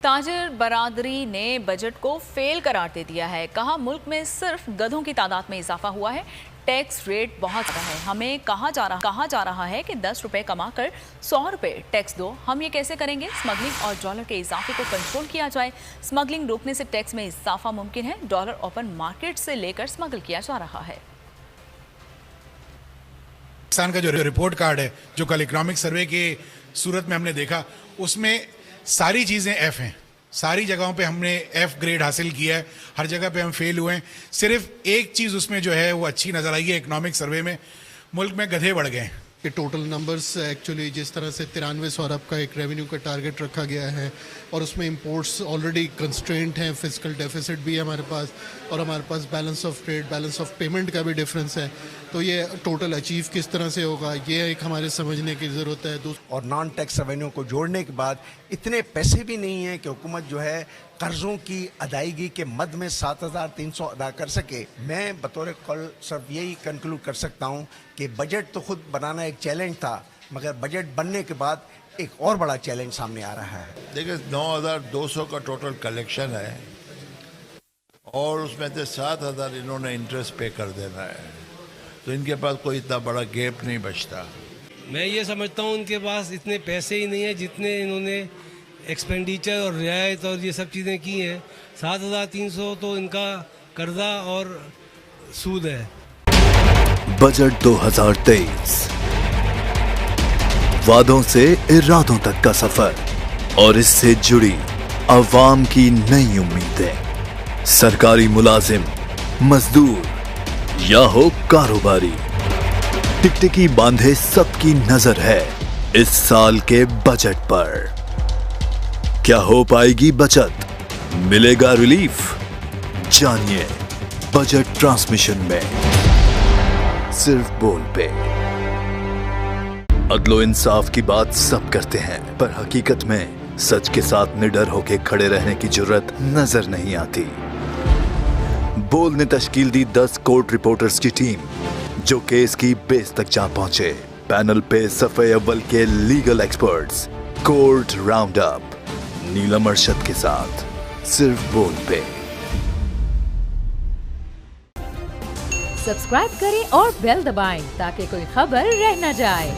ताजिर बरादरी ने बजट को फेल करार दे दिया है। कहा मुल्क में सिर्फ गधों की तादाद में इजाफा हुआ है, टैक्स रेट बहुत ज़्यादा है। हमें कहा जा रहा है कि 10 रुपये कमाकर 100 रुपये टैक्स दो। हम ये कैसे करेंगे? स्मगलिंग और डॉलर के इजाफे को कंट्रोल किया जाए। स्मगलिंग रोकने से टैक्स में इजाफा मुमकिन है। डॉलर ओपन मार्केट से लेकर स्मगल किया जा रहा है। पाकिस्तान का जो रिपोर्ट कार्ड है, जो कल इकोनॉमिक सर्वे के सूरत में हमने देखा, उसमें सारी चीज़ें एफ हैं। सारी जगहों पे हमने एफ ग्रेड हासिल किया है, हर जगह पे हम फेल हुए हैं। सिर्फ एक चीज़ उसमें जो है वो अच्छी नज़र आई है, इकोनॉमिक सर्वे में मुल्क में गधे बढ़ गए हैं। कि टोटल नंबर्स एक्चुअली जिस तरह से 93 अरब का एक रेवेन्यू का टारगेट रखा गया है और उसमें इंपोर्ट्स ऑलरेडी कंस्ट्रेंट हैं, फिजिकल डेफिसिट भी है हमारे पास और हमारे पास balance of trade, balance of payment का भी डिफरेंस है, तो ये टोटल अचीव किस तरह से होगा ये एक हमारे समझने की ज़रूरत है। और नॉन टैक्स रेवेन्यू को जोड़ने के बाद इतने पैसे भी नहीं हैं कि हुकूमत जो है कर्ज़ों की अदायगी के मद में 7,300 अदा कर सके। मैं बतौर कल सिर्फ यही कंक्लूड कर सकता हूँ कि बजट तो खुद बनाना एक चैलेंज था, मगर बजट बनने के बाद एक और बड़ा चैलेंज सामने आ रहा है। देखिए 9,200 का टोटल कलेक्शन है और उसमें से 7,000 इन्होंने इंटरेस्ट पे कर देना है, तो इनके पास कोई इतना बड़ा गैप नहीं बचता। मैं ये समझता हूँ उनके पास इतने पैसे ही नहीं है जितने इन्होंने एक्सपेंडिचर और रियायत और ये सब चीज़ें की हैं। 7,300 तो इनका कर्जा और सूद है। बजट 2023 वादों से इरादों तक का सफर और इससे जुड़ी अवाम की नई उम्मीदें। सरकारी मुलाजिम, मजदूर या हो कारोबारी, टिकटिकी बांधे सबकी नजर है इस साल के बजट पर। क्या हो पाएगी बचत? मिलेगा रिलीफ? जानिए बजट ट्रांसमिशन में, सिर्फ बोल पे। अदलो इंसाफ की बात सब करते हैं, पर हकीकत में सच के साथ निडर होके खड़े रहने की जुर्रत नजर नहीं आती। बोल ने तश्कील दी 10 कोर्ट रिपोर्टर्स की टीम, जो केस की बेस तक जा पहुंचे। पैनल पे सफे अव्वल के legal experts, court round up Neelam Arshad के साथ, सिर्फ बोल पे। सब्सक्राइब करें और बेल दबाएं ताकि कोई खबर रह न जाए।